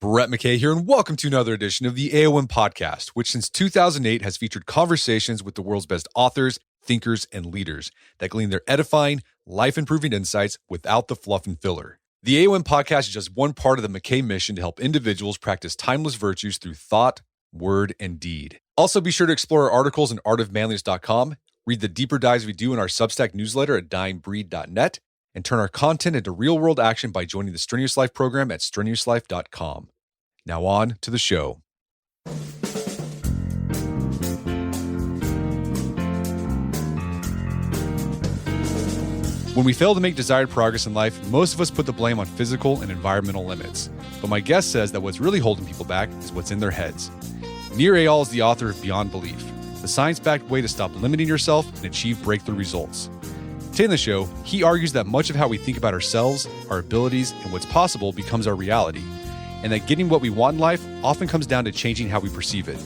Brett McKay here, and welcome to another edition of the AOM podcast, which since 2008 has featured conversations with the world's best authors, thinkers, and leaders that glean their edifying, life-improving insights without the fluff and filler. The AOM podcast is just one part of the McKay mission to help individuals practice timeless virtues through thought, word, and deed. Also, be sure to explore our articles in artofmanliness.com, read the deeper dives we do in our Substack newsletter at dyingbreed.net, and turn our content into real-world action by joining the Strenuous Life program at strenuouslife.com. Now on to the show. When we fail to make desired progress in life, most of us put the blame on physical and environmental limits. But my guest says that what's really holding people back is what's in their heads. Nir Eyal is the author of Beyond Belief, the science-backed way to stop limiting yourself and achieve breakthrough results. Today in the show, he argues that much of how we think about ourselves, our abilities, and what's possible becomes our reality, and that getting what we want in life often comes down to changing how we perceive it.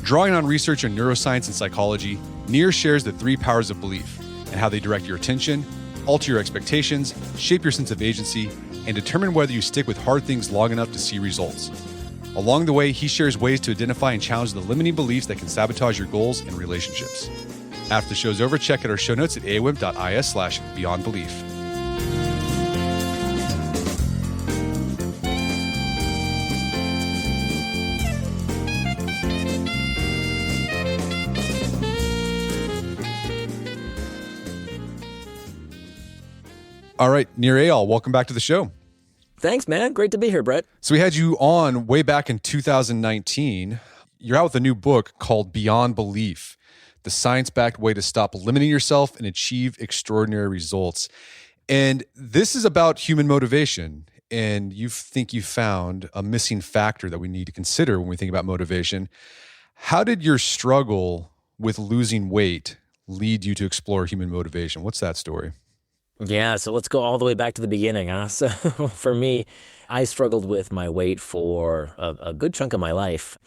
Drawing on research in neuroscience and psychology, Nir shares the 3 powers of belief and how they direct your attention, alter your expectations, shape your sense of agency, and determine whether you stick with hard things long enough to see results. Along the way, he shares ways to identify and challenge the limiting beliefs that can sabotage your goals and relationships. After the show's over, check out our show notes at aom.is/beyondbelief. All right, Nir Eyal, welcome back to the show. Thanks, man. Great to be here, Brett. So we had you on way back in 2019. You're out with a new book called Beyond Belief, the science-backed way to stop limiting yourself and achieve extraordinary results. And this is about human motivation. And you think you found a missing factor that we need to consider when we think about motivation. How did your struggle with losing weight lead you to explore human motivation? What's that story? Yeah, so let's go all the way back to the beginning. So for me, I struggled with my weight for a good chunk of my life.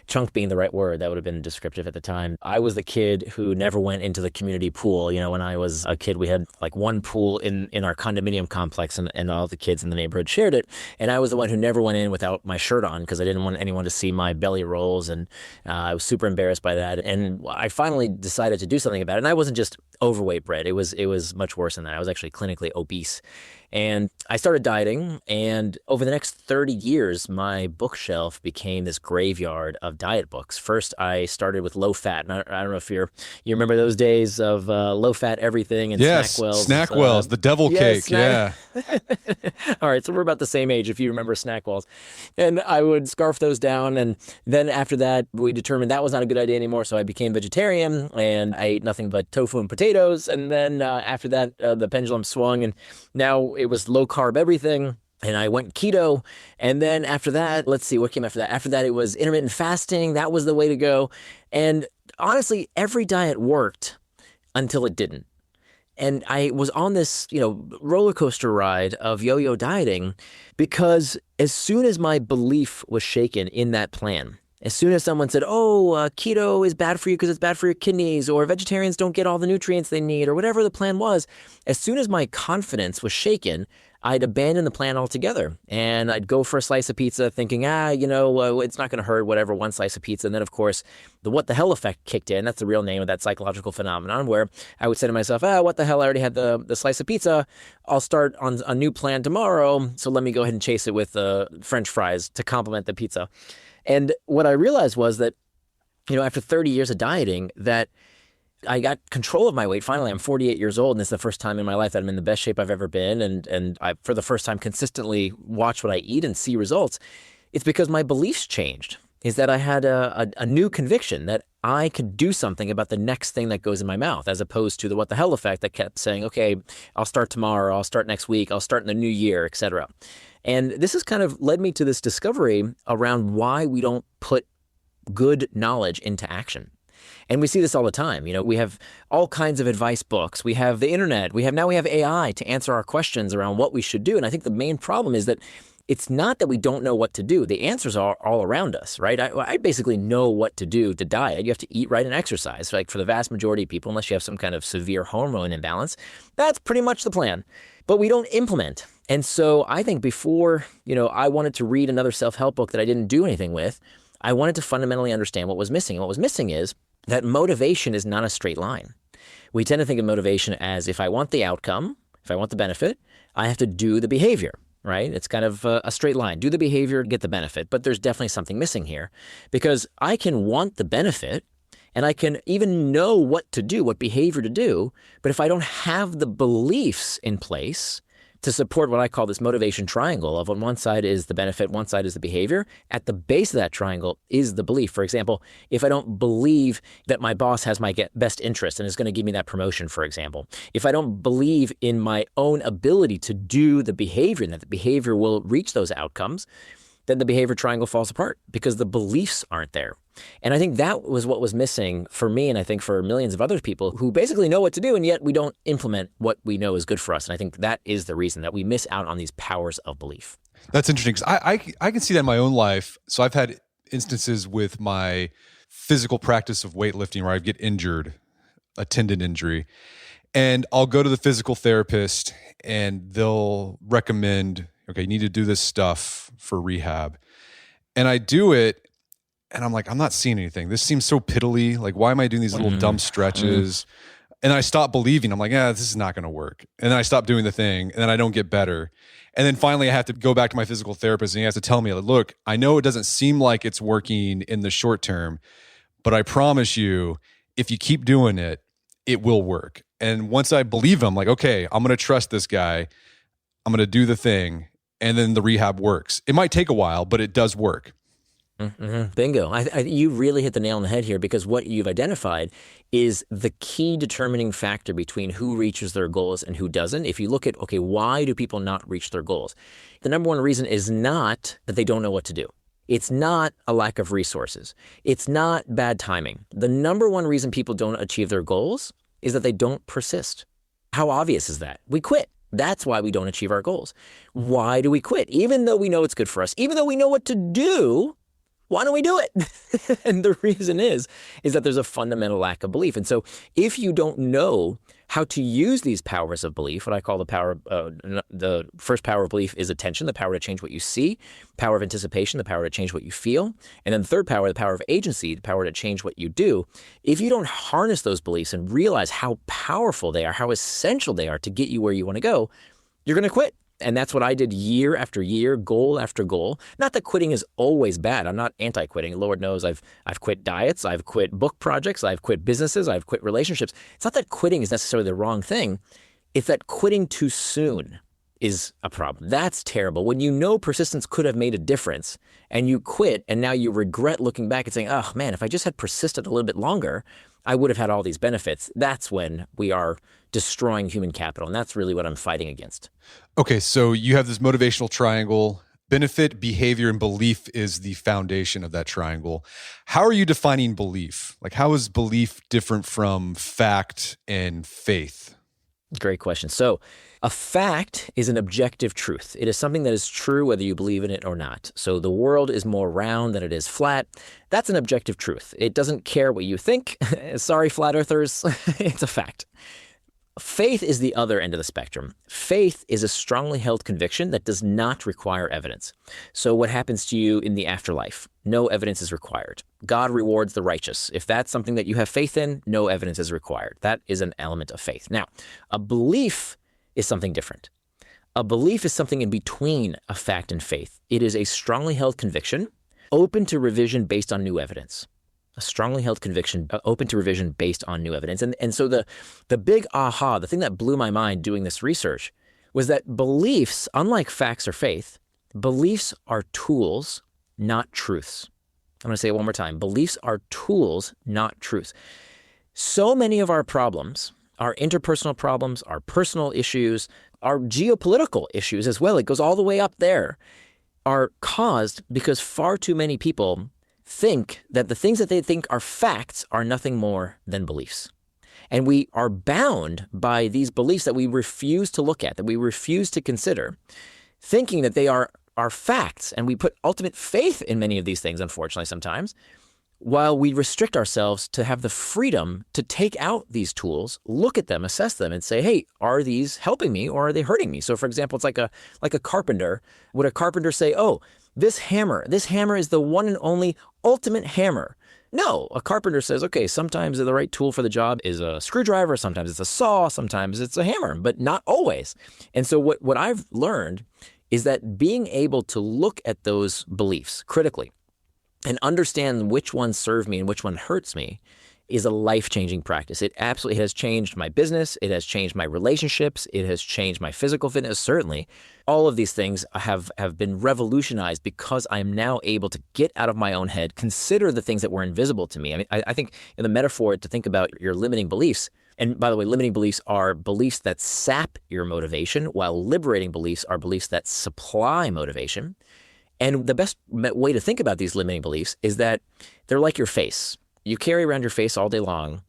Chunk being the right word, that would have been descriptive at the time. I was the kid who never went into the community pool. You know, when I was a kid, we had like one pool in our condominium complex, and all the kids in the neighborhood shared it. And I was the one who never went in without my shirt on because I didn't want anyone to see my belly rolls. And I was super embarrassed by that. And I finally decided to do something about it. And I wasn't just overweight, Brett. It was much worse than that. I was actually clinically obese. And I started dieting, and over the next 30 years, my bookshelf became this graveyard of diet books. First, I started with low fat, and I don't know if you remember those days of low fat everything and Snackwells, the devil cake, yeah. All right, so we're about the same age if you remember Snackwells. And I would scarf those down, and then after that, we determined that was not a good idea anymore, so I became vegetarian, and I ate nothing but tofu and potatoes, and then after that, the pendulum swung, and now it was low carb everything, and I went keto. And then after that, let's see, what came after that? After that, it was intermittent fasting. That was the way to go. And honestly, every diet worked until it didn't. And I was on this, roller coaster ride of yo-yo dieting because as soon as my belief was shaken in that plan, as soon as someone said, keto is bad for you because it's bad for your kidneys, or vegetarians don't get all the nutrients they need, or whatever the plan was, as soon as my confidence was shaken, I'd abandon the plan altogether. And I'd go for a slice of pizza thinking, it's not going to hurt, whatever, one slice of pizza. And then, of course, the what the hell effect kicked in. That's the real name of that psychological phenomenon, where I would say to myself, what the hell, I already had the slice of pizza. I'll start on a new plan tomorrow, so let me go ahead and chase it with French fries to complement the pizza. And what I realized was that, after 30 years of dieting, that I got control of my weight. Finally, I'm 48 years old, and it's the first time in my life that I'm in the best shape I've ever been. And I, for the first time, consistently watch what I eat and see results. It's because my beliefs changed. Is that I had a new conviction that I could do something about the next thing that goes in my mouth, as opposed to the what the hell effect that kept saying, okay, I'll start tomorrow, I'll start next week, I'll start in the new year, etc. And this has kind of led me to this discovery around why we don't put good knowledge into action. And we see this all the time. We have all kinds of advice books. We have the internet. We have AI to answer our questions around what we should do. And I think the main problem is that it's not that we don't know what to do. The answers are all around us, right? I basically know what to do to diet. You have to eat right and exercise. Like for the vast majority of people, unless you have some kind of severe hormone imbalance, that's pretty much the plan. But we don't implement. And so I think before, I wanted to read another self-help book that I didn't do anything with, I wanted to fundamentally understand what was missing. And what was missing is that motivation is not a straight line. We tend to think of motivation as if I want the outcome, if I want the benefit, I have to do the behavior, right? It's kind of a straight line. Do the behavior, get the benefit. But there's definitely something missing here because I can want the benefit and I can even know what to do, what behavior to do. But if I don't have the beliefs in place to support what I call this motivation triangle of on one side is the benefit, one side is the behavior. At the base of that triangle is the belief. For example, if I don't believe that my boss has my best interest and is going to give me that promotion, for example, if I don't believe in my own ability to do the behavior and that the behavior will reach those outcomes, then the behavior triangle falls apart because the beliefs aren't there. And I think that was what was missing for me and I think for millions of other people who basically know what to do and yet we don't implement what we know is good for us. And I think that is the reason that we miss out on these powers of belief. That's interesting because I can see that in my own life. So I've had instances with my physical practice of weightlifting where I get injured, a tendon injury, and I'll go to the physical therapist and they'll recommend, okay, you need to do this stuff for rehab. And I do it and I'm like, I'm not seeing anything. This seems so piddly. Like, why am I doing these little dumb stretches? And I stop believing. I'm like, this is not going to work. And then I stop doing the thing and then I don't get better. And then finally I have to go back to my physical therapist and he has to tell me, look, I know it doesn't seem like it's working in the short term, but I promise you, if you keep doing it, it will work. And once I believe him, like, okay, I'm going to trust this guy. I'm going to do the thing. And then the rehab works. It might take a while, but it does work. Mm-hmm. Bingo. You really hit the nail on the head here because what you've identified is the key determining factor between who reaches their goals and who doesn't. If you look at, okay, why do people not reach their goals? The number one reason is not that they don't know what to do. It's not a lack of resources. It's not bad timing. The number one reason people don't achieve their goals is that they don't persist. How obvious is that? We quit. That's why we don't achieve our goals. Why do we quit? Even though we know it's good for us, even though we know what to do, why don't we do it? And the reason is that there's a fundamental lack of belief. And so if you don't know how to use these powers of belief, what I call the first power of belief is attention, the power to change what you see, power of anticipation, the power to change what you feel, and then the third power, the power of agency, the power to change what you do. If you don't harness those beliefs and realize how powerful they are, how essential they are to get you where you want to go, you're going to quit. And that's what I did year after year, goal after goal. Not that quitting is always bad. I'm not anti-quitting. Lord knows I've quit diets, I've quit book projects, I've quit businesses, I've quit relationships. It's not that quitting is necessarily the wrong thing. It's that quitting too soon is a problem. That's terrible. When you know persistence could have made a difference and you quit and now you regret looking back and saying, oh man, if I just had persisted a little bit longer, I would have had all these benefits. That's when we are destroying human capital. And that's really what I'm fighting against. Okay, so you have this motivational triangle. Benefit, behavior, and belief is the foundation of that triangle. How are you defining belief? Like, how is belief different from fact and faith? Great question. So a fact is an objective truth. It is something that is true whether you believe in it or not. So the world is more round than it is flat. That's an objective truth. It doesn't care what you think. Sorry, flat earthers. It's a fact. Faith is the other end of the spectrum. Faith is a strongly held conviction that does not require evidence. So what happens to you in the afterlife? No evidence is required. God rewards the righteous. If that's something that you have faith in, no evidence is required. That is an element of faith. Now, a belief is something different. A belief is something in between a fact and faith. It is a strongly held conviction, open to revision based on new evidence. A strongly held conviction, open to revision based on new evidence. And so the big aha, the thing that blew my mind doing this research was that beliefs, unlike facts or faith, beliefs are tools, not truths. I'm going to say it one more time. Beliefs are tools, not truths. So many of our problems, our interpersonal problems, our personal issues, our geopolitical issues as well, it goes all the way up there, are caused because far too many people think that the things that they think are facts are nothing more than beliefs. And we are bound by these beliefs that we refuse to look at, that we refuse to consider, thinking that they are facts. And we put ultimate faith in many of these things, unfortunately, sometimes, while we restrict ourselves to have the freedom to take out these tools, look at them, assess them, and say, hey, are these helping me or are they hurting me? So for example, it's like a carpenter. Would a carpenter say, oh, this hammer is the one and only ultimate hammer? No, a carpenter says, okay, sometimes the right tool for the job is a screwdriver, sometimes it's a saw, sometimes it's a hammer, but not always. And so what I've learned is that being able to look at those beliefs critically and understand which ones serve me and which one hurts me is a life-changing practice. It absolutely has changed my business. It has changed my relationships. It has changed my physical fitness, certainly. All of these things have been revolutionized because I'm now able to get out of my own head, consider the things that were invisible to me. I mean, I think in the metaphor to think about your limiting beliefs, and by the way, limiting beliefs are beliefs that sap your motivation, while liberating beliefs are beliefs that supply motivation. And the best way to think about these limiting beliefs is that they're like your face. You carry around your face all day long.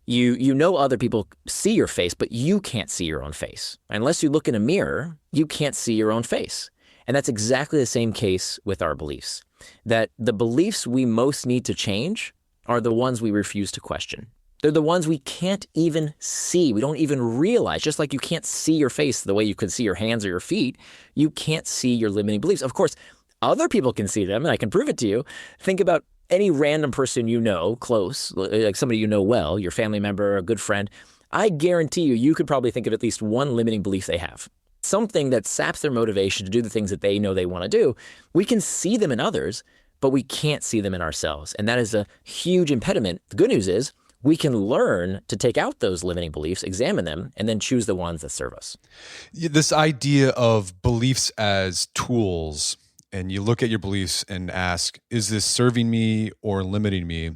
You know other people see your face, but you can't see your own face. Unless you look in a mirror, you can't see your own face. And that's exactly the same case with our beliefs. That the beliefs we most need to change are the ones we refuse to question. They're the ones we can't even see. We don't even realize. Just like you can't see your face the way you could see your hands or your feet, you can't see your limiting beliefs. Of course, other people can see them, and I can prove it to you. Think about any random person you know, close, like somebody you know well, your family member, a good friend. I guarantee you could probably think of at least one limiting belief they have. Something that saps their motivation to do the things that they know they want to do. We can see them in others, but we can't see them in ourselves. And that is a huge impediment. The good news is we can learn to take out those limiting beliefs, examine them, and then choose the ones that serve us. This idea of beliefs as tools, and you look at your beliefs and ask, is this serving me or limiting me?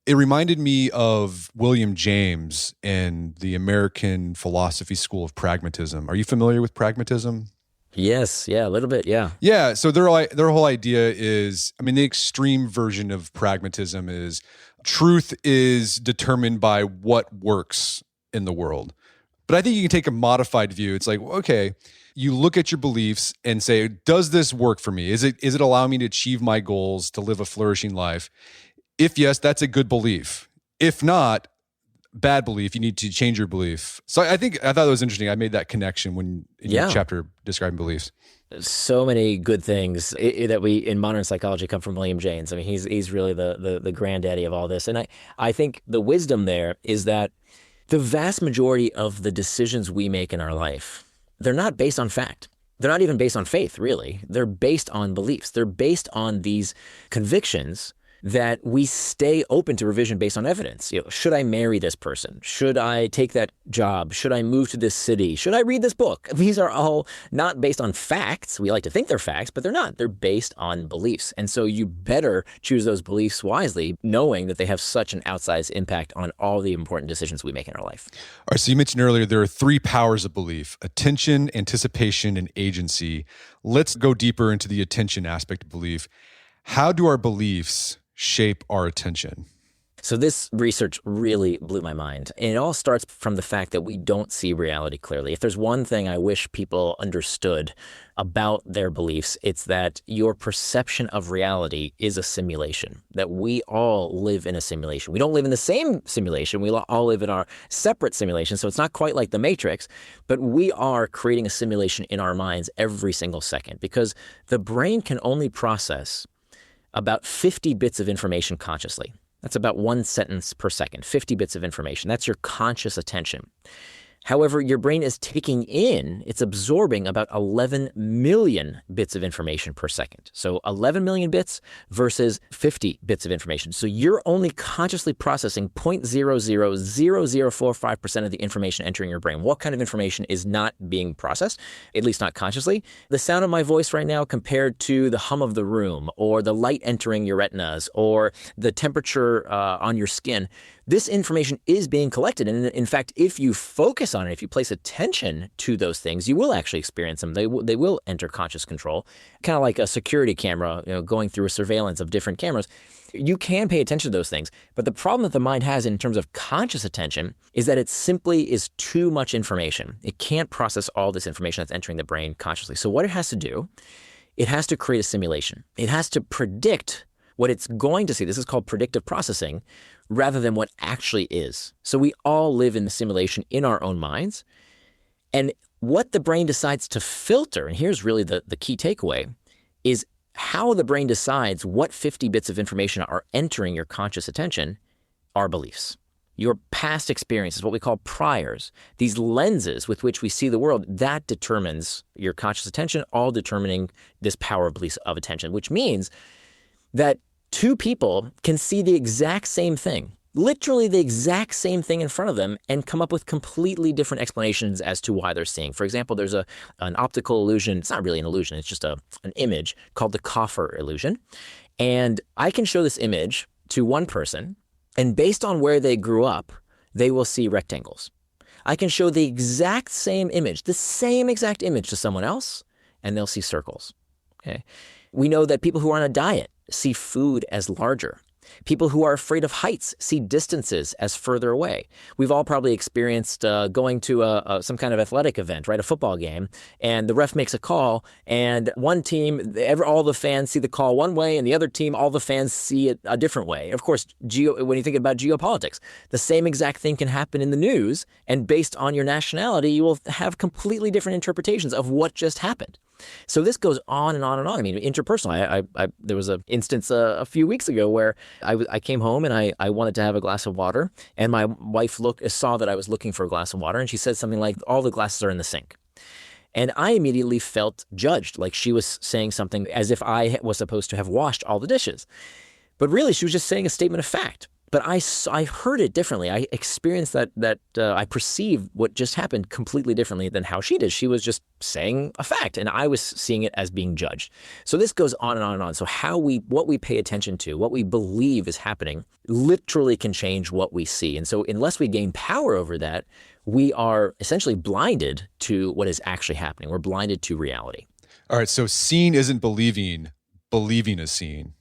It reminded me of William James and the American philosophy school of pragmatism. Are you familiar with pragmatism? Yes, yeah, a little bit, yeah. Yeah, so their whole idea is, the extreme version of pragmatism is truth is determined by what works in the world. But I think you can take a modified view. It's like, okay, you look at your beliefs and say, does this work for me? Is it allowing me to achieve my goals, to live a flourishing life? If yes, that's a good belief. If not, bad belief, you need to change your belief. So I thought it was interesting. I made that connection in your chapter describing beliefs. So many good things that we in modern psychology come from William James. I mean, he's really the granddaddy of all this. And I think the wisdom there is that the vast majority of the decisions we make in our life, they're not based on fact. They're not even based on faith, really. They're based on beliefs. They're based on these convictions that we stay open to revision based on evidence. Should I marry this person? Should I take that job? Should I move to this city? Should I read this book? These are all not based on facts. We like to think they're facts, but they're not. They're based on beliefs. And so you better choose those beliefs wisely, knowing that they have such an outsized impact on all the important decisions we make in our life. All right, so you mentioned earlier there are three powers of belief: attention, anticipation, and agency. Let's go deeper into the attention aspect of belief. How do our beliefs shape our attention? So this research really blew my mind. And it all starts from the fact that we don't see reality clearly. If there's one thing I wish people understood about their beliefs, it's that your perception of reality is a simulation, that we all live in a simulation. We don't live in the same simulation. We all live in our separate simulations. So it's not quite like the Matrix, but we are creating a simulation in our minds every single second because the brain can only process about 50 bits of information consciously. That's about one sentence per second, 50 bits of information. That's your conscious attention. However, your brain is it's absorbing about 11 million bits of information per second. So 11 million bits versus 50 bits of information. So you're only consciously processing 0.000045% of the information entering your brain. What kind of information is not being processed, at least not consciously? The sound of my voice right now compared to the hum of the room, or the light entering your retinas, or the temperature on your skin. This information is being collected. And in fact, if you focus on it, if you place attention to those things, you will actually experience them. They will enter conscious control, kind of like a security camera, going through a surveillance of different cameras. You can pay attention to those things. But the problem that the mind has in terms of conscious attention is that it simply is too much information. It can't process all this information that's entering the brain consciously. So what it has to do, it has to create a simulation. It has to predict what it's going to see. This is called predictive processing rather than what actually is. So we all live in the simulation in our own minds. And what the brain decides to filter, and here's really the key takeaway, is how the brain decides what 50 bits of information are entering your conscious attention are beliefs. Your past experiences, what we call priors, these lenses with which we see the world, that determines your conscious attention, all determining this power of beliefs of attention, which means that two people can see the exact same thing, literally the exact same thing in front of them, and come up with completely different explanations as to why they're seeing. For example, there's an optical illusion. It's not really an illusion. It's just an image called the Coffer illusion. And I can show this image to one person, and based on where they grew up, they will see rectangles. I can show the exact same image, the same exact image to someone else, and they'll see circles. Okay. We know that people who are on a diet see food as larger. People who are afraid of heights see distances as further away. We've all probably experienced going to some kind of athletic event, right, a football game, and the ref makes a call, and one team, all the fans see the call one way, and the other team, all the fans see it a different way. Of course, when you think about geopolitics, the same exact thing can happen in the news, and based on your nationality, you will have completely different interpretations of what just happened. So this goes on and on and on. I mean, interpersonal. There was an instance a few weeks ago where I came home and I wanted to have a glass of water, and my wife saw that I was looking for a glass of water, and she said something like, "All the glasses are in the sink." And I immediately felt judged, like she was saying something as if I was supposed to have washed all the dishes. But really, she was just saying a statement of fact. But I heard it differently. I experienced that I perceived what just happened completely differently than how she did. She was just saying a fact, and I was seeing it as being judged. So this goes on and on and on. So what we pay attention to, what we believe is happening, literally can change what we see. And so unless we gain power over that, we are essentially blinded to what is actually happening. We're blinded to reality. All right, so seeing isn't believing, believing is seeing.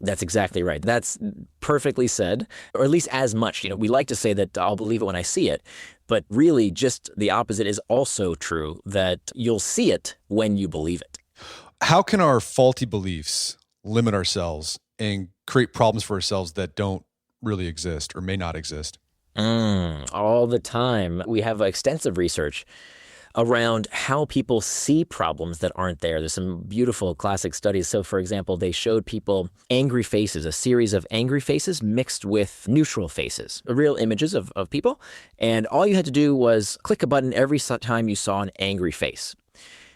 That's exactly right. That's perfectly said, or at least as much. We like to say that I'll believe it when I see it, but really just the opposite is also true, that you'll see it when you believe it. How can our faulty beliefs limit ourselves and create problems for ourselves that don't really exist or may not exist? All the time. We have extensive research around how people see problems that aren't there. There's some beautiful classic studies. So, for example, they showed people angry faces, a series of angry faces mixed with neutral faces, real images of people. And all you had to do was click a button every time you saw an angry face.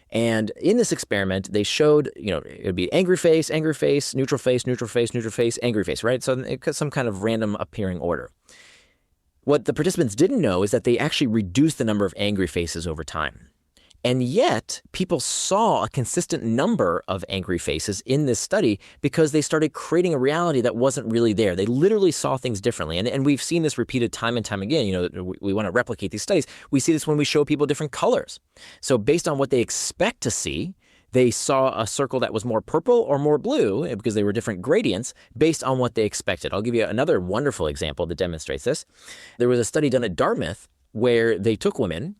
And in this experiment, they showed, it would be angry face, neutral face, neutral face, neutral face, angry face, right? So it's some kind of random appearing order. What the participants didn't know is that they actually reduced the number of angry faces over time. And yet, people saw a consistent number of angry faces in this study because they started creating a reality that wasn't really there. They literally saw things differently. And we've seen this repeated time and time again. We want to replicate these studies. We see this when we show people different colors. So based on what they expect to see, they saw a circle that was more purple or more blue because they were different gradients based on what they expected. I'll give you another wonderful example that demonstrates this. There was a study done at Dartmouth where they took women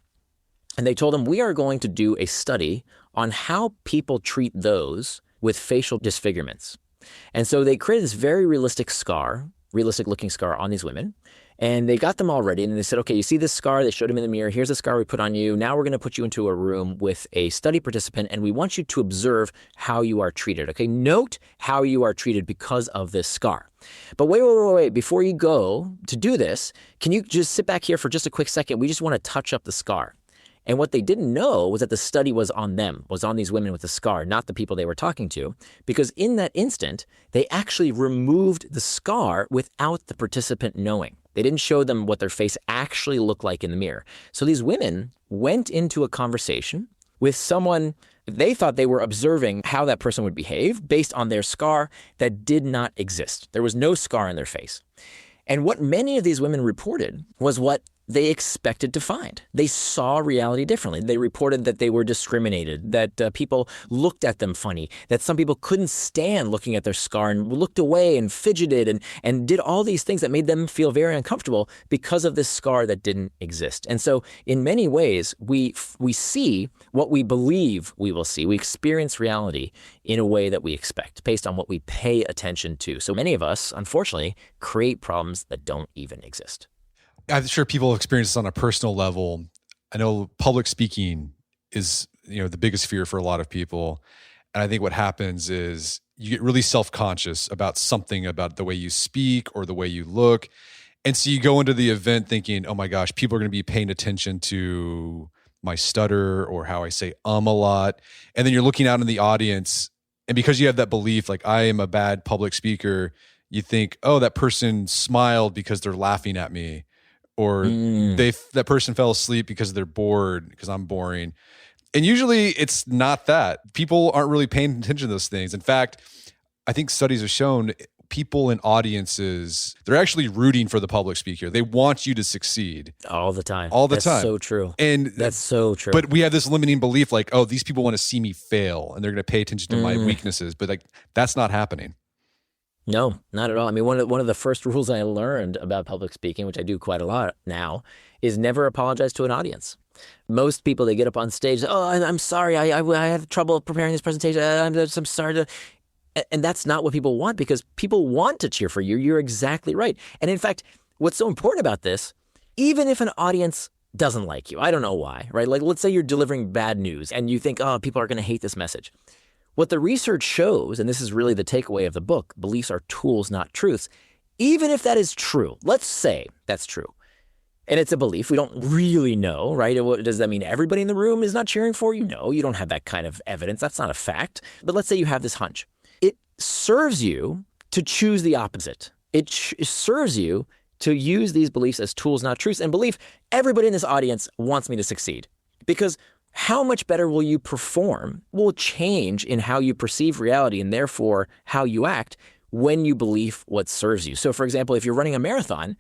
and they told them, we are going to do a study on how people treat those with facial disfigurements. And so they created this very realistic looking scar on these women. And they got them all ready, and they said, okay, you see this scar? They showed him in the mirror. Here's the scar we put on you. Now we're going to put you into a room with a study participant, and we want you to observe how you are treated. Okay, note how you are treated because of this scar. But wait. Before you go to do this, can you just sit back here for just a quick second? We just want to touch up the scar. And what they didn't know was that the study was on them, was on these women with the scar, not the people they were talking to, because in that instant, they actually removed the scar without the participant knowing. They didn't show them what their face actually looked like in the mirror. So these women went into a conversation with someone they thought they were observing how that person would behave based on their scar that did not exist. There was no scar in their face. And what many of these women reported was what they expected to find. They saw reality differently. They reported that they were discriminated, that people looked at them funny, that some people couldn't stand looking at their scar and looked away and fidgeted and did all these things that made them feel very uncomfortable because of this scar that didn't exist. And so in many ways, we see what we believe we will see. We experience reality in a way that we expect based on what we pay attention to. So many of us, unfortunately, create problems that don't even exist. I'm sure people experience this on a personal level. I know public speaking is, the biggest fear for a lot of people. And I think what happens is you get really self-conscious about something, about the way you speak or the way you look. And so you go into the event thinking, oh my gosh, people are going to be paying attention to my stutter or how I say a lot. And then you're looking out in the audience, and because you have that belief, like I am a bad public speaker, you think, oh, that person smiled because they're laughing at me. Or that person fell asleep because they're bored, because I'm boring. And usually it's not that. People aren't really paying attention to those things. In fact, I think studies have shown people in audiences, they're actually rooting for the public speaker. They want you to succeed. All the time. That's so true. And that's so true. But we have this limiting belief like, oh, these people want to see me fail and they're going to pay attention to my weaknesses. But like, that's not happening. No, not at all. I mean, one of the first rules I learned about public speaking, which I do quite a lot now, is never apologize to an audience. Most people, they get up on stage, oh, I'm sorry, I have trouble preparing this presentation. I'm sorry. And that's not what people want, because people want to cheer for you. You're exactly right. And in fact, what's so important about this, even if an audience doesn't like you, I don't know why, right? Like, let's say you're delivering bad news and you think, oh, people are going to hate this message. What the research shows, and this is really the takeaway of the book, beliefs are tools, not truths. Even if that is true, let's say that's true, and it's a belief, we don't really know, right? Does that mean everybody in the room is not cheering for you? No, you don't have that kind of evidence. That's not a fact. But let's say you have this hunch. It serves you to choose the opposite. It serves you to use these beliefs as tools, not truths, and believe everybody in this audience wants me to succeed. Because how much better will you perform will change in how you perceive reality and therefore how you act when you believe what serves you. So for example, if you're running a marathon,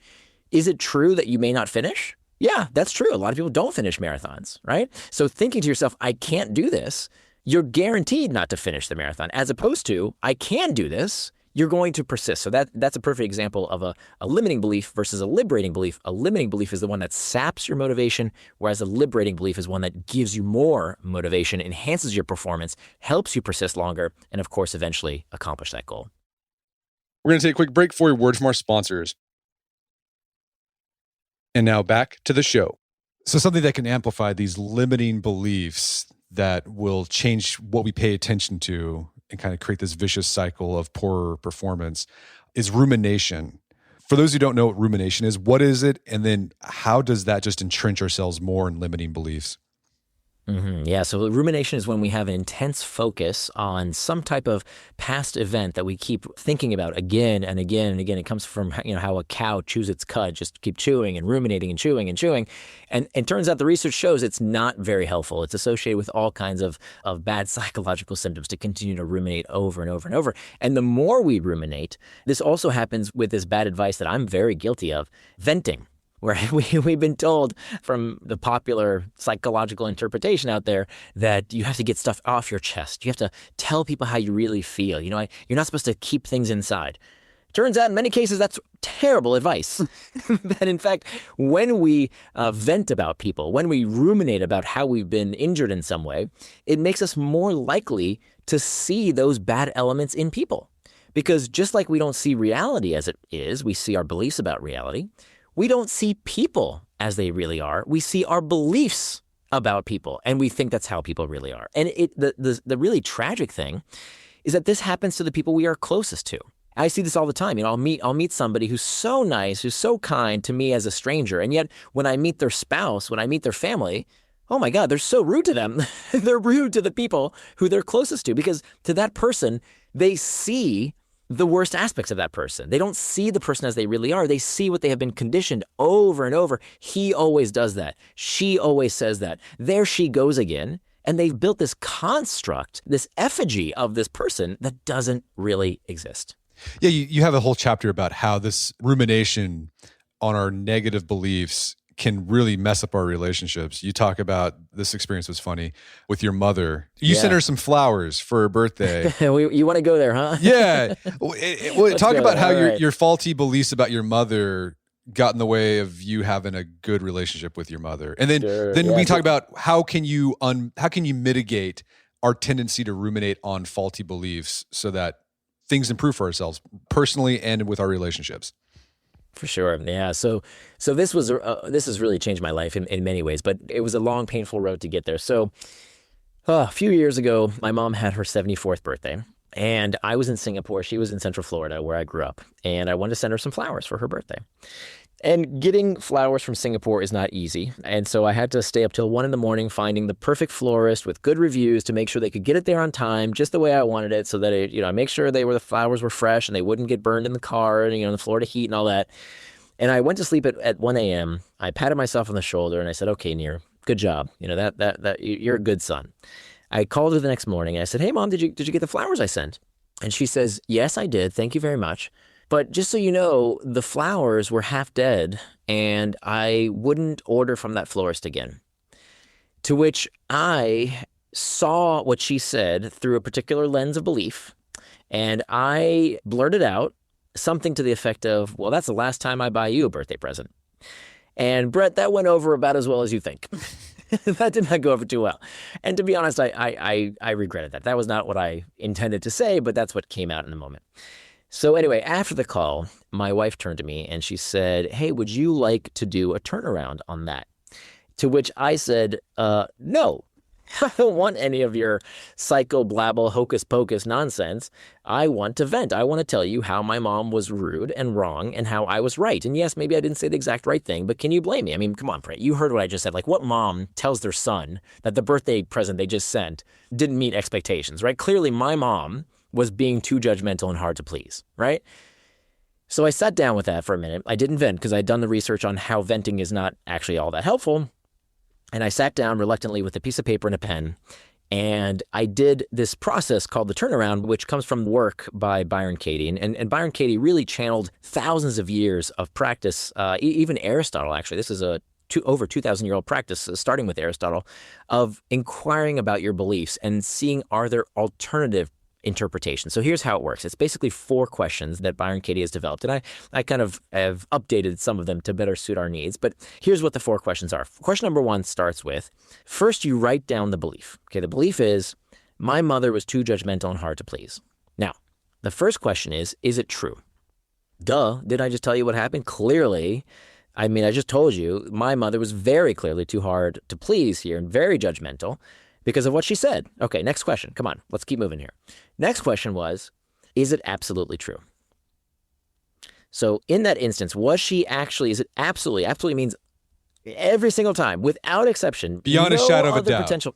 is it true that you may not finish? Yeah, that's true. A lot of people don't finish marathons, right? So thinking to yourself, I can't do this, you're guaranteed not to finish the marathon, as opposed to, I can do this, you're going to persist. So that's a perfect example of a limiting belief versus a liberating belief. A limiting belief is the one that saps your motivation, whereas a liberating belief is one that gives you more motivation, enhances your performance, helps you persist longer, and of course, eventually accomplish that goal. We're going to take a quick break for a word from our sponsors. And now back to the show. So something that can amplify these limiting beliefs that will change what we pay attention to and kind of create this vicious cycle of poorer performance is rumination. For those who don't know what rumination is, what is it? And then how does that just entrench ourselves more in limiting beliefs? Yeah, so rumination is when we have an intense focus on some type of past event that we keep thinking about again and again and again. It comes from how a cow chews its cud, just keep chewing and ruminating and chewing and chewing. And it turns out the research shows it's not very helpful. It's associated with all kinds of bad psychological symptoms to continue to ruminate over and over and over. And the more we ruminate, this also happens with this bad advice that I'm very guilty of, venting. Where we've been told from the popular psychological interpretation out there that you have to get stuff off your chest. You have to tell people how you really feel. You're not supposed to keep things inside. Turns out in many cases that's terrible advice. That in fact, when we vent about people, when we ruminate about how we've been injured in some way, it makes us more likely to see those bad elements in people. Because just like we don't see reality as it is, we see our beliefs about reality. We don't see people as they really are. We see our beliefs about people, and we think that's how people really are. And the really tragic thing is that this happens to the people we are closest to. I see this all the time. I'll meet somebody who's so nice, who's so kind to me as a stranger, and yet when I meet their spouse, when I meet their family, oh my God, they're so rude to them. They're rude to the people who they're closest to, because to that person, they see the worst aspects of that person. They don't see the person as they really are. They see what they have been conditioned over and over. He always does that. She always says that. There she goes again. And they've built this construct, this effigy of this person that doesn't really exist. Yeah, you have a whole chapter about how this rumination on our negative beliefs can really mess up our relationships. You talk about, this experience was funny with your mother. You sent her some flowers for her birthday. You want to go there, huh? Yeah. Talk about how your faulty beliefs about your mother got in the way of you having a good relationship with your mother. And then we talk about how can you mitigate our tendency to ruminate on faulty beliefs so that things improve for ourselves personally and with our relationships. For sure. Yeah. So this has really changed my life in many ways, but it was a long, painful road to get there. So a few years ago, my mom had her 74th birthday, and I was in Singapore. She was in Central Florida, where I grew up, and I wanted to send her some flowers for her birthday. And getting flowers from Singapore is not easy. And so I had to stay up till 1 a.m. finding the perfect florist with good reviews to make sure they could get it there on time, just the way I wanted it, so that I make sure the flowers were fresh and they wouldn't get burned in the car and, the Florida heat and all that. And I went to sleep at 1 a.m. I patted myself on the shoulder and I said, "Okay, Nir, good job. That you're a good son." I called her the next morning and I said, "Hey, Mom, did you get the flowers I sent?" And she says, "Yes, I did. Thank you very much. But just so you know, the flowers were half dead and I wouldn't order from that florist again." To which I saw what she said through a particular lens of belief, and I blurted out something to the effect of, "Well, that's the last time I buy you a birthday present." And Brett, that went over about as well as you think. That did not go over too well. And to be honest, I regretted that. That was not what I intended to say, but that's what came out in the moment. So anyway, after the call, my wife turned to me and she said, "Hey, would you like to do a turnaround on that?" To which I said, "No, I don't want any of your psycho-blabble, hocus-pocus nonsense. I want to vent. I want to tell you how my mom was rude and wrong and how I was right. And yes, maybe I didn't say the exact right thing, but can you blame me? I mean, come on, Brett. You heard what I just said. Like, what mom tells their son that the birthday present they just sent didn't meet expectations, right? Clearly, my mom was being too judgmental and hard to please, right?" So I sat down with that for a minute. I didn't vent because I'd done the research on how venting is not actually all that helpful. And I sat down reluctantly with a piece of paper and a pen, and I did this process called the turnaround, which comes from work by Byron Katie. And Byron Katie really channeled thousands of years of practice, even Aristotle, actually. This is over 2,000-year-old practice, starting with Aristotle, of inquiring about your beliefs and seeing, are there alternative interpretation. So here's how it works. It's basically 4 questions that Byron Katie has developed. And I kind of have updated some of them to better suit our needs. But here's what the 4 questions are. Question number 1 starts with, first you write down the belief. Okay, the belief is, my mother was too judgmental and hard to please. Now, the first question is it true? Duh, did I just tell you what happened? Clearly, I just told you, my mother was very clearly too hard to please here and very judgmental because of what she said. Okay, next question. Come on, let's keep moving here. Next question was, is it absolutely true? So in that instance, is it absolutely? Absolutely means every single time, without exception. Beyond a shadow of a doubt.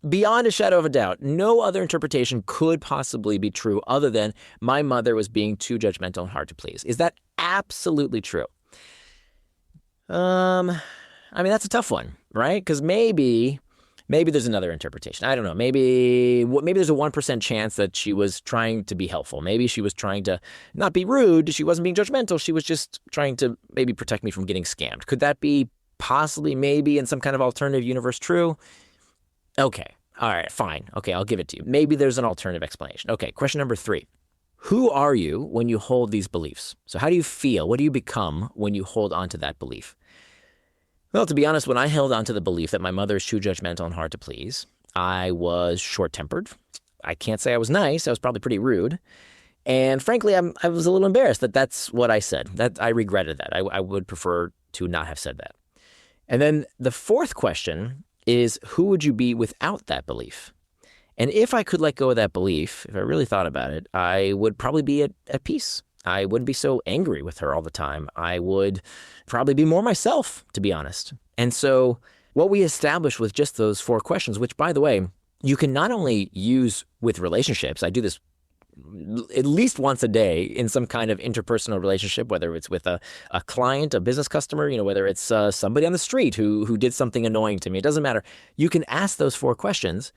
Beyond a shadow of a doubt. No other interpretation could possibly be true other than my mother was being too judgmental and hard to please. Is that absolutely true? That's a tough one, right? Because maybe there's another interpretation. I don't know. Maybe there's a 1% chance that she was trying to be helpful. Maybe she was trying to not be rude. She wasn't being judgmental. She was just trying to maybe protect me from getting scammed. Could that be possibly, maybe in some kind of alternative universe true? Okay. All right. Fine. Okay. I'll give it to you. Maybe there's an alternative explanation. Okay. Question number 3. Who are you when you hold these beliefs? So how do you feel? What do you become when you hold on to that belief? Well, to be honest, when I held on to the belief that my mother is too judgmental and hard to please, I was short-tempered. I can't say I was nice. I was probably pretty rude. And frankly, I was a little embarrassed that that's what I said. That I regretted that. I would prefer to not have said that. And then the 4th question is, who would you be without that belief? And if I could let go of that belief, if I really thought about it, I would probably be at peace. I wouldn't be so angry with her all the time. I would probably be more myself, to be honest. And so what we established with just those 4 questions, which, by the way, you can not only use with relationships. I do this at least once a day in some kind of interpersonal relationship, whether it's with a client, a business customer, whether it's somebody on the street who did something annoying to me. It doesn't matter. You can ask those 4 questions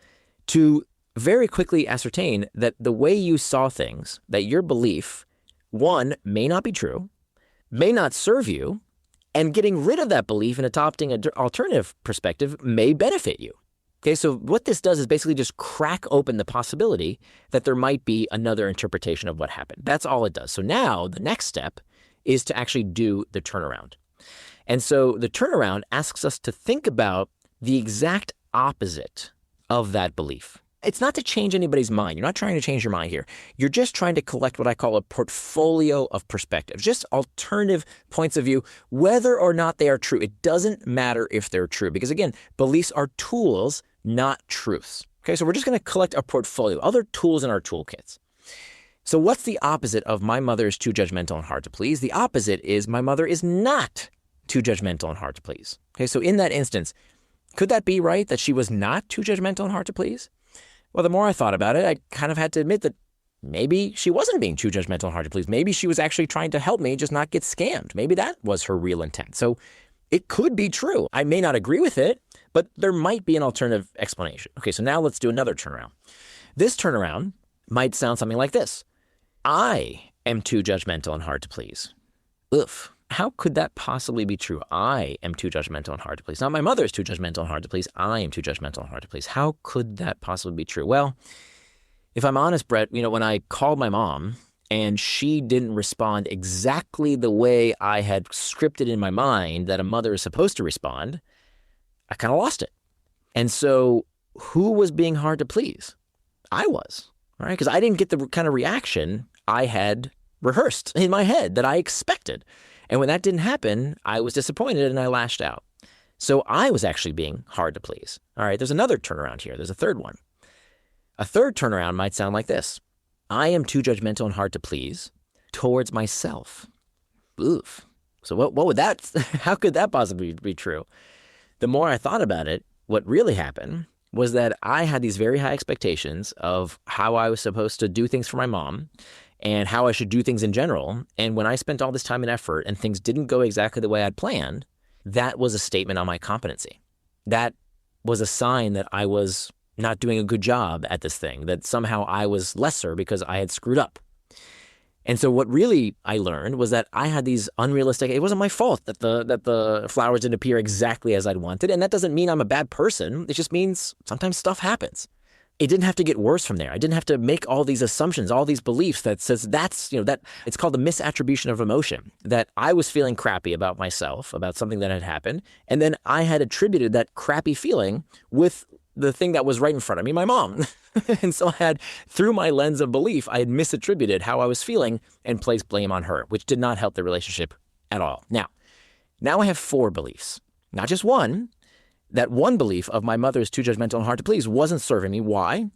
to very quickly ascertain that the way you saw things, that your belief, 1, may not be true, may not serve you, And getting rid of that belief and adopting an alternative perspective may benefit you. Okay, so what this does is basically just crack open the possibility that there might be another interpretation of what happened. That's all it does. So now the next step is to actually do the turnaround. And so the turnaround asks us to think about the exact opposite of that belief. It's not to change anybody's mind. You're not trying to change your mind here. You're just trying to collect what I call a portfolio of perspectives, just alternative points of view, whether or not they are true. It doesn't matter if they're true because, again, beliefs are tools, not truths. Okay, so we're just going to collect a portfolio, other tools in our toolkits. So what's the opposite of my mother is too judgmental and hard to please? The opposite is my mother is not too judgmental and hard to please. Okay, so in that instance, could that be right that she was not too judgmental and hard to please? Well, the more I thought about it, I kind of had to admit that maybe she wasn't being too judgmental and hard to please. Maybe she was actually trying to help me just not get scammed. Maybe that was her real intent. So it could be true. I may not agree with it, but there might be an alternative explanation. Okay, so now let's do another turnaround. This turnaround might sound something like this. I am too judgmental and hard to please. Oof. How could that possibly be true? I am too judgmental and hard to please. Not my mother is too judgmental and hard to please. I am too judgmental and hard to please. How could that possibly be true? Well, if I'm honest, Brett, when I called my mom and she didn't respond exactly the way I had scripted in my mind that a mother is supposed to respond, I kind of lost it. And so who was being hard to please? I was, right? Because I didn't get the kind of reaction I had rehearsed in my head that I expected. And when that didn't happen, I was disappointed and I lashed out. So I was actually being hard to please. All right, there's another turnaround here. There's a third one. A third turnaround might sound like this. I am too judgmental and hard to please towards myself. Oof. So what would that, how could that possibly be true? The more I thought about it, what really happened was that I had these very high expectations of how I was supposed to do things for my mom and how I should do things in general. And when I spent all this time and effort and things didn't go exactly the way I'd planned, that was a statement on my competency. That was a sign that I was not doing a good job at this thing, that somehow I was lesser because I had screwed up. And so what really I learned was that I had these unrealistic, it wasn't my fault that the flowers didn't appear exactly as I'd wanted. And that doesn't mean I'm a bad person. It just means sometimes stuff happens. It didn't have to get worse from there. I didn't have to make all these assumptions, all these beliefs that says that it's called the misattribution of emotion, that I was feeling crappy about myself, about something that had happened. And then I had attributed that crappy feeling with the thing that was right in front of me, my mom. And so through my lens of belief, I had misattributed how I was feeling and placed blame on her, which did not help the relationship at all. Now I have 4 beliefs, not just one. That one belief of my mother is too judgmental and hard to please wasn't serving me. Why?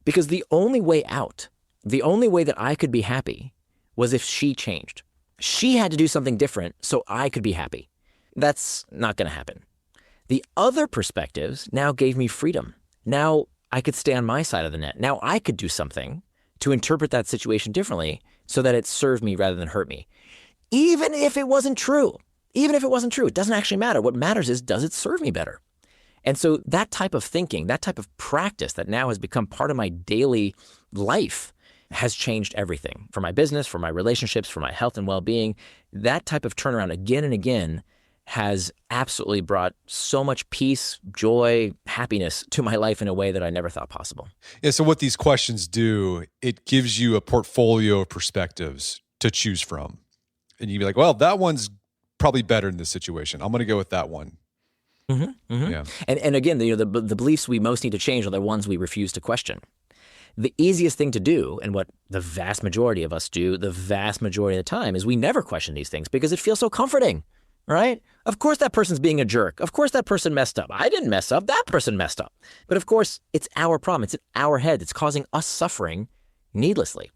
Because the only way out, the only way that I could be happy was if she changed. She had to do something different so I could be happy. That's not going to happen. The other perspectives now gave me freedom. Now I could stay on my side of the net. Now I could do something to interpret that situation differently so that it served me rather than hurt me. Even if it wasn't true. Even if it wasn't true, it doesn't actually matter. What matters is, does it serve me better? And so that type of thinking, that type of practice that now has become part of my daily life has changed everything for my business, for my relationships, for my health and well-being. That type of turnaround again and again has absolutely brought so much peace, joy, happiness to my life in a way that I never thought possible. Yeah, so what these questions do, it gives you a portfolio of perspectives to choose from. And you'd be like, well, that one's probably better in this situation. I'm going to go with that one. Mm-hmm, mm-hmm. Yeah. And again, the beliefs we most need to change are the ones we refuse to question. The easiest thing to do, and what the vast majority of us do the vast majority of the time, is we never question these things because it feels so comforting, right? Of course that person's being a jerk. Of course that person messed up. I didn't mess up. That person messed up. But of course, it's our problem. It's in our head. It's causing us suffering needlessly.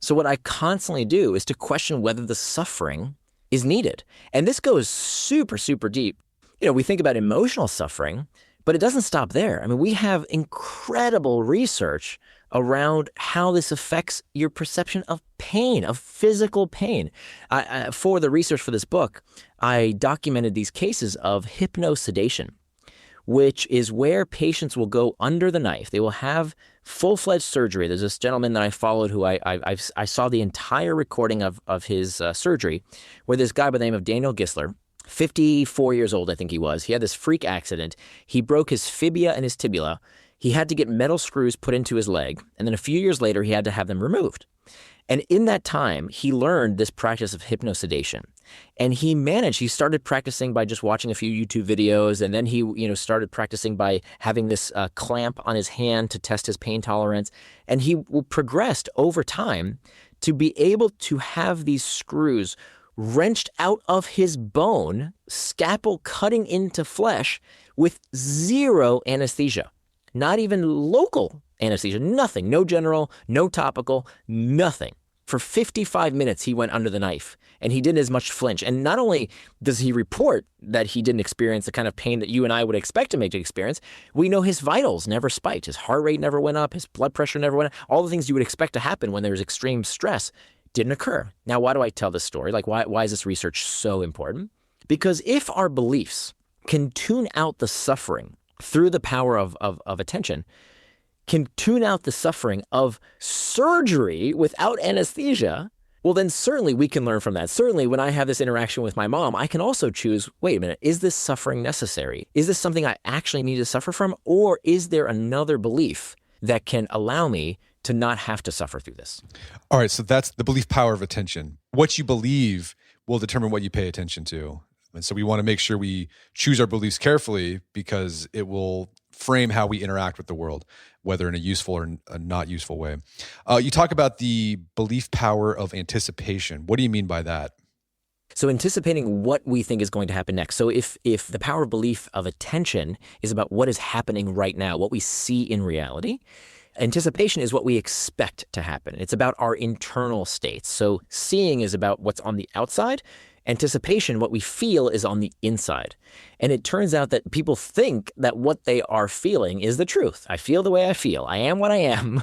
So what I constantly do is to question whether the suffering is needed. And this goes super, super deep. We think about emotional suffering, but it doesn't stop there. I mean, we have incredible research around how this affects your perception of pain, of physical pain. For the research for this book, I documented these cases of hypnosedation, which is where patients will go under the knife. They will have full-fledged surgery. There's this gentleman that I followed who I saw the entire recording of his surgery, where this guy by the name of Daniel Gisler, 54 years old, I think he was. He had this freak accident. He broke his fibia and his tibia. He had to get metal screws put into his leg. And then a few years later, he had to have them removed. And in that time, he learned this practice of hypnosedation. And he started practicing by just watching a few YouTube videos. And then he, started practicing by having this clamp on his hand to test his pain tolerance. And he progressed over time to be able to have these screws wrenched out of his bone, scalpel cutting into flesh with zero anesthesia. Not even local anesthesia, nothing, no general, no topical, nothing. For 55 minutes, he went under the knife and he didn't as much flinch. And not only does he report that he didn't experience the kind of pain that you and I would expect him to experience, we know his vitals never spiked. His heart rate never went up. His blood pressure never went up. All the things you would expect to happen when there's extreme stress didn't occur. Now, why do I tell this story? Like, why is this research so important? Because if our beliefs can tune out the suffering through the power of attention, can tune out the suffering of surgery without anesthesia, well, then certainly we can learn from that. Certainly when I have this interaction with my mom, I can also choose, wait a minute, is this suffering necessary? Is this something I actually need to suffer from? Or is there another belief that can allow me to not have to suffer through this? All right, so that's the belief power of attention. What you believe will determine what you pay attention to. And so we want to make sure we choose our beliefs carefully because it will frame how we interact with the world, whether in a useful or a not useful way. You talk about the belief power of anticipation. What do you mean by that? So anticipating what we think is going to happen next. So if the power of belief of attention is about what is happening right now, what we see in reality, anticipation is what we expect to happen. It's about our internal states. So seeing is about what's on the outside. Anticipation, what we feel, is on the inside. And it turns out that people think that what they are feeling is the truth. I feel the way I feel. I am what I am,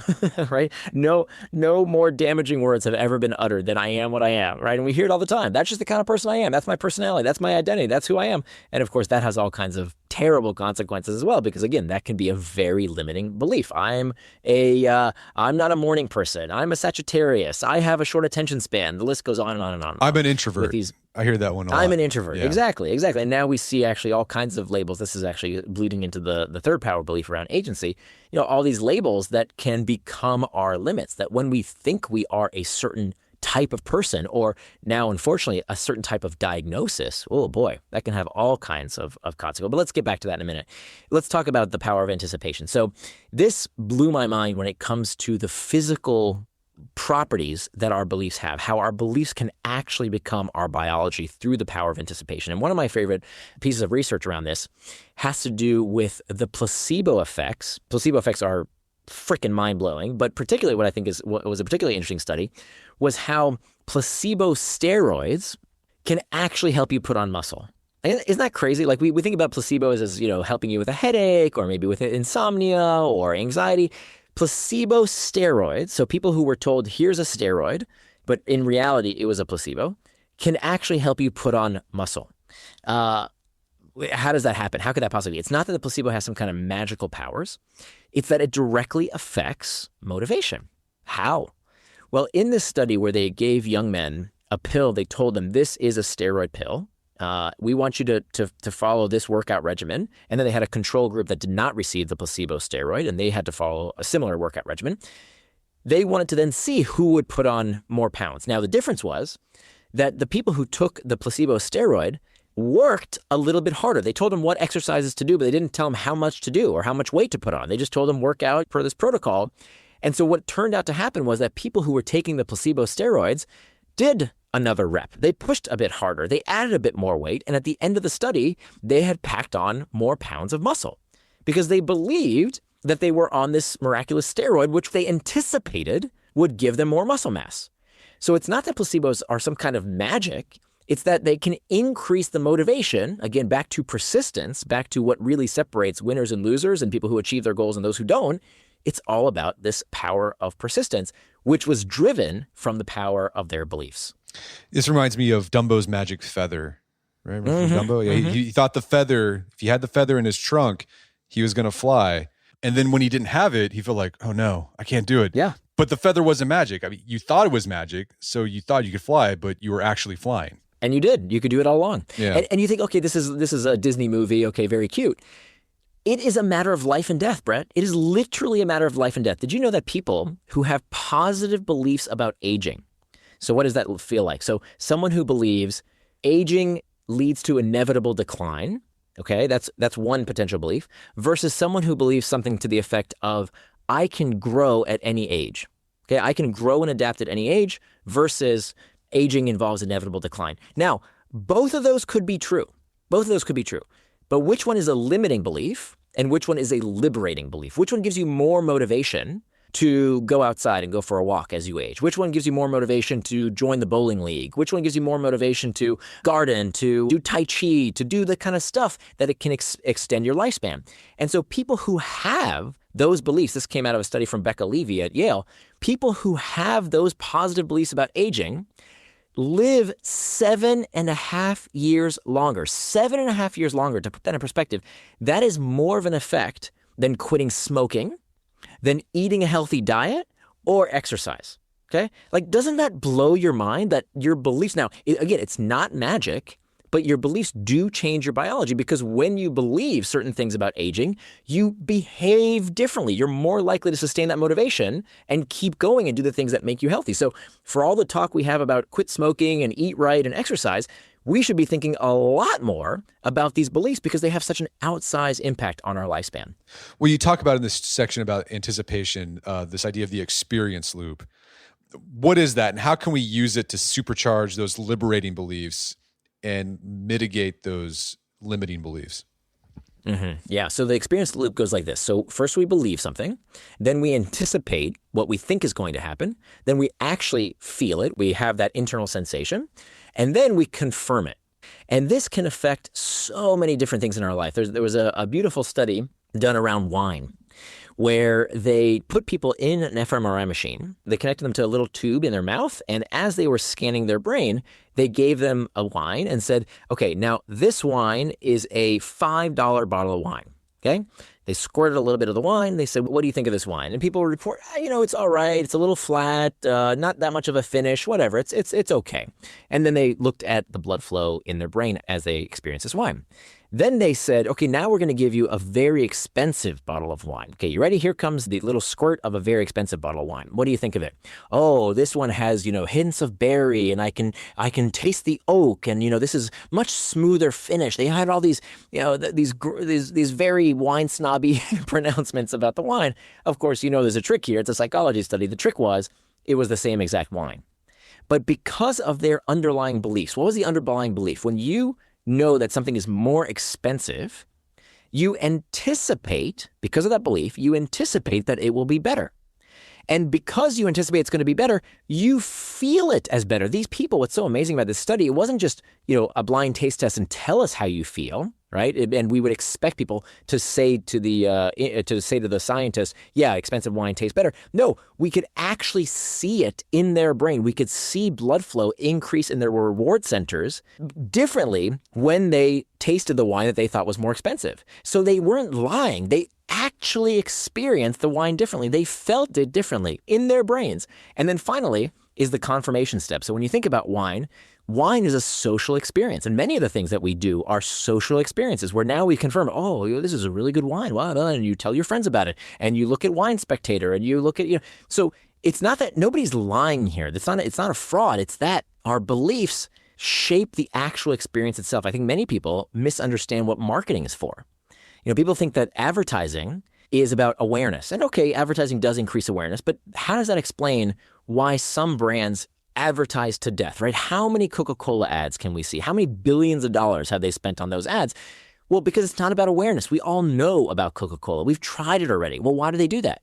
right? No more damaging words have ever been uttered than I am what I am, right? And we hear it all the time. That's just the kind of person I am. That's my personality. That's my identity. That's who I am. And of course, that has all kinds of terrible consequences as well, because again, that can be a very limiting belief. I'm not a morning person. I'm a Sagittarius. I have a short attention span. The list goes on and on and on. I'm an introvert. I hear that one a lot. I'm an introvert. Yeah. Exactly. And now we see actually all kinds of labels. This is actually bleeding into the third power belief around agency. All these labels that can become our limits, that when we think we are a certain type of person, or now, unfortunately, a certain type of diagnosis, oh boy, that can have all kinds of consequences. But let's get back to that in a minute. Let's talk about the power of anticipation. So this blew my mind when it comes to the physical properties that our beliefs have, how our beliefs can actually become our biology through the power of anticipation. And one of my favorite pieces of research around this has to do with the placebo effects. Placebo effects are freaking mind-blowing, but particularly what I think was a particularly interesting study was how placebo steroids can actually help you put on muscle. Isn't that crazy? Like we think about placebos as, helping you with a headache or maybe with insomnia or anxiety. Placebo steroids, so people who were told, here's a steroid, but in reality it was a placebo, can actually help you put on muscle. How does that happen? How could that possibly be? It's not that the placebo has some kind of magical powers. It's that it directly affects motivation. How? Well, in this study where they gave young men a pill, they told them this is a steroid pill. We want you to follow this workout regimen. And then they had a control group that did not receive the placebo steroid, and they had to follow a similar workout regimen. They wanted to then see who would put on more pounds. Now, the difference was that the people who took the placebo steroid worked a little bit harder. They told them what exercises to do, but they didn't tell them how much to do or how much weight to put on. They just told them work out per this protocol. And so what turned out to happen was that people who were taking the placebo steroids did another rep. They pushed a bit harder. They added a bit more weight. And at the end of the study, they had packed on more pounds of muscle because they believed that they were on this miraculous steroid, which they anticipated would give them more muscle mass. So it's not that placebos are some kind of magic. It's that they can increase the motivation, again, back to persistence, back to what really separates winners and losers and people who achieve their goals and those who don't. It's all about this power of persistence, which was driven from the power of their beliefs. This reminds me of Dumbo's magic feather, right? Remember Dumbo? Yeah, he thought the feather, if he had the feather in his trunk, he was going to fly. And then when he didn't have it, he felt like, oh no, I can't do it. Yeah. But the feather wasn't magic. I mean, you thought it was magic, so you thought you could fly, but you were actually flying. And you did. You could do it all along. Yeah. And you think, okay, this is a Disney movie. Okay, very cute. It is a matter of life and death, Brett. It is literally a matter of life and death. Did you know that people who have positive beliefs about aging, so what does that feel like? So someone who believes aging leads to inevitable decline, okay, that's one potential belief, versus someone who believes something to the effect of, I can grow at any age. Okay, I can grow and adapt at any age versus aging involves inevitable decline. Now, both of those could be true. Both of those could be true. But which one is a limiting belief and which one is a liberating belief? Which one gives you more motivation to go outside and go for a walk as you age? Which one gives you more motivation to join the bowling league? Which one gives you more motivation to garden, to do Tai Chi, to do the kind of stuff that it can extend your lifespan? And so people who have those beliefs, this came out of a study from Becca Levy at Yale, people who have those positive beliefs about aging live 7.5 years longer. 7.5 years longer. To put that in perspective, that is more of an effect than quitting smoking, than eating a healthy diet, or exercise. Okay? Like, doesn't that blow your mind that your beliefs now, again, it's not magic, but your beliefs do change your biology, because when you believe certain things about aging, you behave differently. You're more likely to sustain that motivation and keep going and do the things that make you healthy. So for all the talk we have about quit smoking and eat right and exercise, we should be thinking a lot more about these beliefs because they have such an outsized impact on our lifespan. Well, you talk about in this section about anticipation, this idea of the experience loop. What is that, and how can we use it to supercharge those liberating beliefs and mitigate those limiting beliefs? Mm-hmm. Yeah. So the experience loop goes like this. So first we believe something, then we anticipate what we think is going to happen, then we actually feel it. We have that internal sensation, and then we confirm it. And this can affect so many different things in our life. There was a beautiful study done around wine, where they put people in an fMRI machine. They connected them to a little tube in their mouth, and as they were scanning their brain, they gave them a wine and said, okay, now this wine is a $5 bottle of wine, okay? They squirted a little bit of the wine. They said, what do you think of this wine? And people would report, it's all right. It's a little flat, not that much of a finish, whatever. It's okay. And then they looked at the blood flow in their brain as they experienced this wine. Then they said, okay, now we're going to give you a very expensive bottle of wine. Okay, you ready? Here comes the little squirt of a very expensive bottle of wine. What do you think of it? Oh, this one has, hints of berry, and I can taste the oak, and this is much smoother finish. They had all these, these very wine snobby pronouncements about the wine. Of course, there's a trick here. It's a psychology study. The trick was it was the same exact wine. But because of their underlying beliefs, what was the underlying belief? When you know that something is more expensive, you anticipate, because of that belief, you anticipate that it will be better. And because you anticipate it's going to be better, you feel it as better. These people, what's so amazing about this study, it wasn't just, a blind taste test and tell us how you feel, right? And we would expect people to say to the scientists, yeah, expensive wine tastes better. No, we could actually see it in their brain. We could see blood flow increase in their reward centers differently when they tasted the wine that they thought was more expensive. So they weren't lying. They actually experienced the wine differently. They felt it differently in their brains. And then finally is the confirmation step. So when you think about wine is a social experience. And many of the things that we do are social experiences where now we confirm, oh, this is a really good wine. Wow. And you tell your friends about it. And you look at Wine Spectator and you look at, So it's not that nobody's lying here. It's not a fraud. It's that our beliefs shape the actual experience itself. I think many people misunderstand what marketing is for. People think that advertising is about awareness. And okay, advertising does increase awareness, but how does that explain why some brands advertise to death, right? How many Coca-Cola ads can we see? How many billions of dollars have they spent on those ads? Well, because it's not about awareness. We all know about Coca-Cola. We've tried it already. Well, why do they do that?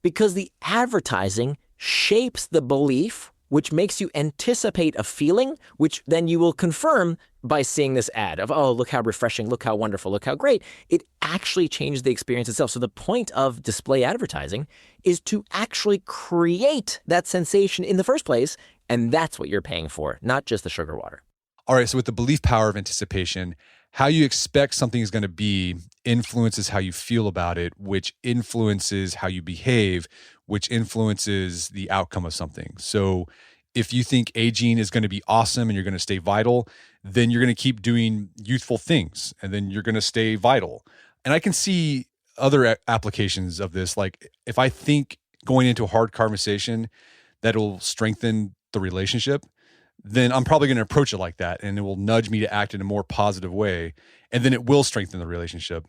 Because the advertising shapes the belief, which makes you anticipate a feeling, which then you will confirm by seeing this ad of, oh, look how refreshing, look how wonderful, look how great. It actually changes the experience itself. So the point of display advertising is to actually create that sensation in the first place, and that's what you're paying for, not just the sugar water. All right, so with the belief power of anticipation, how you expect something is going to be influences how you feel about it, which influences how you behave, which influences the outcome of something. So If you think aging is going to be awesome and you're going to stay vital, then you're going to keep doing youthful things and then you're going to stay vital. And I can see other applications of this. Like if I think going into a hard conversation that'll strengthen the relationship, then I'm probably going to approach it like that. And it will nudge me to act in a more positive way. And then it will strengthen the relationship.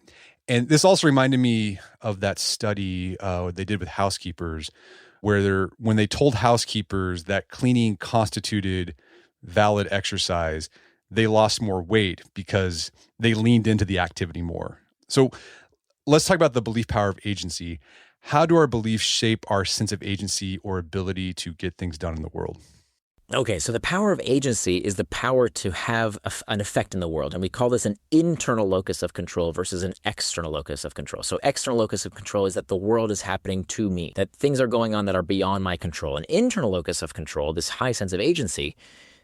And this also reminded me of that study they did with housekeepers, where when they told housekeepers that cleaning constituted valid exercise, they lost more weight because they leaned into the activity more. So let's talk about the belief power of agency. How do our beliefs shape our sense of agency or ability to get things done in the world? Okay, so the power of agency is the power to have an effect in the world. And we call this an internal locus of control versus an external locus of control. So external locus of control is that the world is happening to me, that things are going on that are beyond my control. An internal locus of control, this high sense of agency,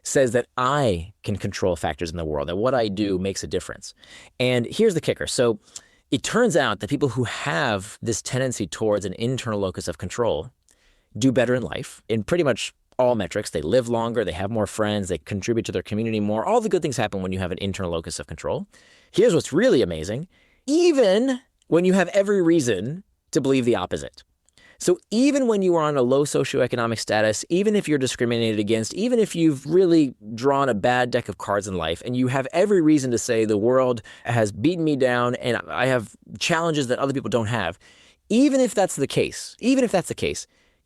says that I can control factors in the world, that what I do makes a difference. And here's the kicker. So it turns out that people who have this tendency towards an internal locus of control do better in life in pretty much all metrics. They live longer, they have more friends, they contribute to their community more. All the good things happen when you have an internal locus of control. Here's what's really amazing. Even when you have every reason to believe the opposite. So even when you are on a low socioeconomic status, even if you're discriminated against, even if you've really drawn a bad deck of cards in life and you have every reason to say the world has beaten me down and I have challenges that other people don't have, even if that's the case,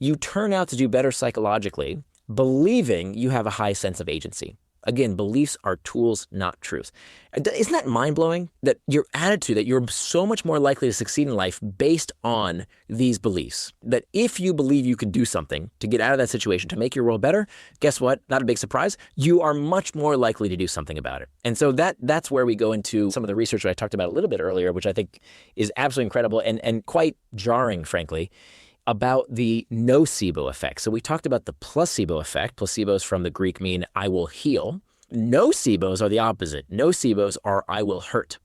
you turn out to do better psychologically, believing you have a high sense of agency. Again, beliefs are tools, not truths. Isn't that mind-blowing? That your attitude, that you're so much more likely to succeed in life based on these beliefs. That if you believe you can do something to get out of that situation, to make your world better, guess what? Not a big surprise. You are much more likely to do something about it. And so that's where we go into some of the research that I talked about a little bit earlier, which I think is absolutely incredible and quite jarring, frankly, about the nocebo effect. So we talked about the placebo effect. Placebos from the Greek mean I will heal. Nocebos are the opposite. Nocebos are I will hurt.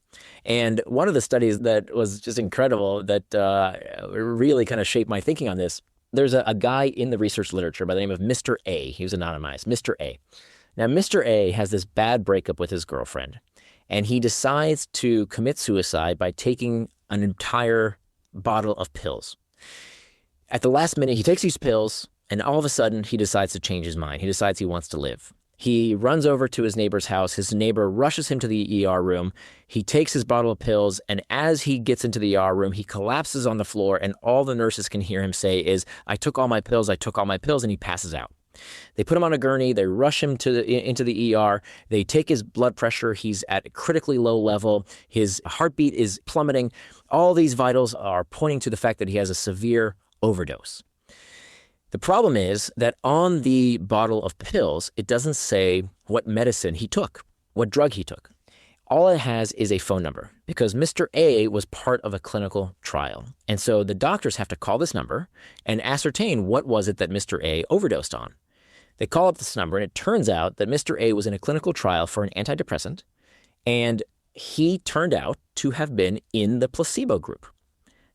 And one of the studies that was just incredible that really kind of shaped my thinking on this, there's a guy in the research literature by the name of Mr. A. He was anonymized, Mr. A. Now, Mr. A has this bad breakup with his girlfriend, and he decides to commit suicide by taking an entire bottle of pills. At the last minute, he takes these pills, and all of a sudden, he decides to change his mind. He decides he wants to live. He runs over to his neighbor's house. His neighbor rushes him to the ER room. He takes his bottle of pills, and as he gets into the ER room, he collapses on the floor, and all the nurses can hear him say is, I took all my pills, and he passes out. They put him on a gurney. They rush him into the ER. They take his blood pressure. He's at a critically low level. His heartbeat is plummeting. All these vitals are pointing to the fact that he has a severe overdose. The problem is that on the bottle of pills, it doesn't say what medicine he took, what drug he took. All it has is a phone number because Mr. A was part of a clinical trial. And so the doctors have to call this number and ascertain what was it that Mr. A overdosed on. They call up this number, and it turns out that Mr. A was in a clinical trial for an antidepressant, and he turned out to have been in the placebo group.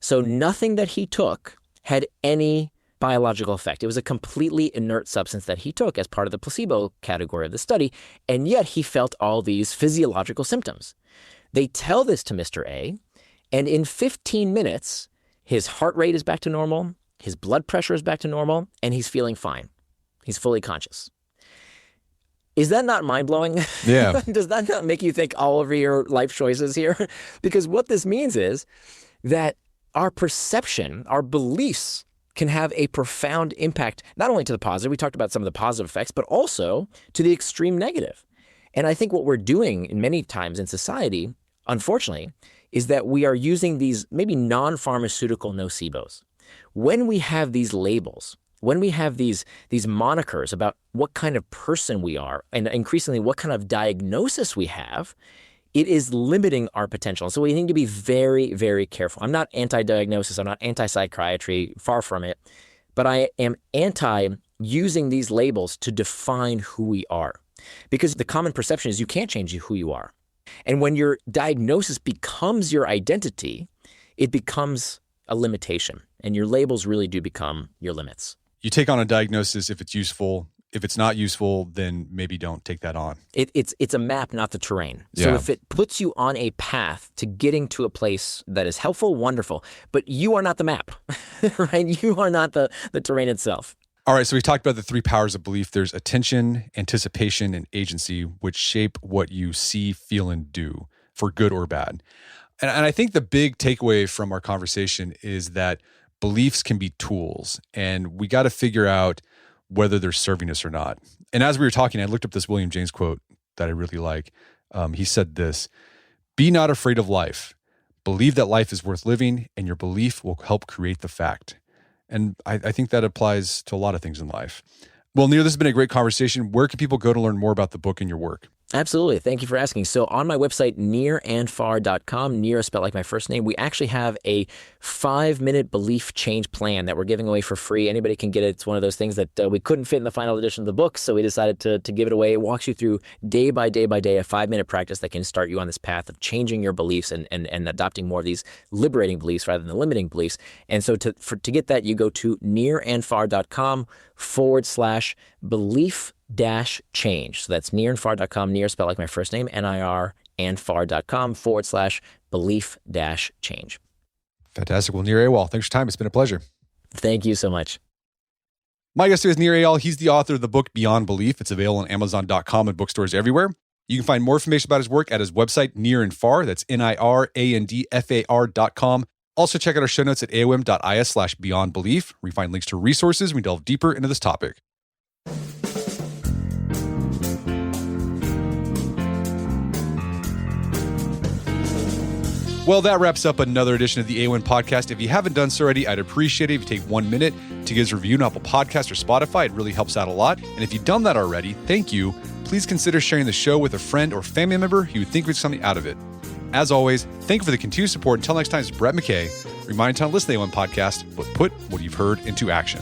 So nothing that he took had any biological effect. It was a completely inert substance that he took as part of the placebo category of the study, and yet he felt all these physiological symptoms. They tell this to Mr. A, and in 15 minutes, his heart rate is back to normal, his blood pressure is back to normal, and he's feeling fine. He's fully conscious. Is that not mind-blowing? Yeah. Does that not make you think all over your life choices here? Because what this means is that our perception, our beliefs can have a profound impact, not only to the positive, we talked about some of the positive effects, but also to the extreme negative. And I think what we're doing in many times in society, unfortunately, is that we are using these maybe non-pharmaceutical nocebos. When we have these labels, when we have these monikers about what kind of person we are, and increasingly what kind of diagnosis we have, it is limiting our potential. So we need to be very, very careful. I'm not anti-diagnosis. I'm not anti-psychiatry, far from it. But I am anti-using these labels to define who we are. Because the common perception is you can't change who you are. And when your diagnosis becomes your identity, it becomes a limitation. And your labels really do become your limits. You take on a diagnosis if it's useful. if it's not useful, then maybe don't take that on. It's a map, not the terrain. So Yeah. if it puts you on a path to getting to a place that is helpful, wonderful, but you are not the map, right? You are not the terrain itself. All right, so we talked about the three powers of belief. There's attention, anticipation, and agency, which shape what you see, feel, and do for good or bad. And I think the big takeaway from our conversation is that beliefs can be tools, and we got to figure out whether they're serving us or not. And as we were talking, I looked up this William James quote that I really like. He said this: "Be not afraid of life. Believe that life is worth living, and your belief will help create the fact." And I think that applies to a lot of things in life. Well, Nir, this has been a great conversation. Where can people go to learn more about the book and your work? Absolutely. Thank you for asking. So on my website, nirandfar.com, Nir is spelled like my first name, we actually have a 5-minute belief change plan that we're giving away for free. Anybody can get it. It's one of those things that we couldn't fit in the final edition of the book, so we decided to give it away. It walks you through day by day by day, a 5-minute practice that can start you on this path of changing your beliefs and adopting more of these liberating beliefs rather than limiting beliefs. And so to get that, you go to nirandfar.com/belief-change. So that's nirandfar.com, Nir spelled like my first name, Nir, and far.com/belief-change. Fantastic. Well, Nir Eyal, thanks for your time. It's been a pleasure. Thank you so much. My guest today is Nir Eyal. He's the author of the book Beyond Belief. It's available on Amazon.com and bookstores everywhere. You can find more information about his work at his website, Nir and Far. That's NIRANDFAR.com. Also, check out our show notes at aom.is/beyondbelief, where you find links to resources and we delve deeper into this topic. Well, that wraps up another edition of the A1 podcast. If you haven't done so already, I'd appreciate it if you take 1 minute to give us a review on Apple Podcasts or Spotify. It really helps out a lot. And if you've done that already, thank you. Please consider sharing the show with a friend or family member who you think would get something out of it. As always, thank you for the continued support. Until next time, it's Brett McKay, reminding you to listen to the A1 podcast, but put what you've heard into action.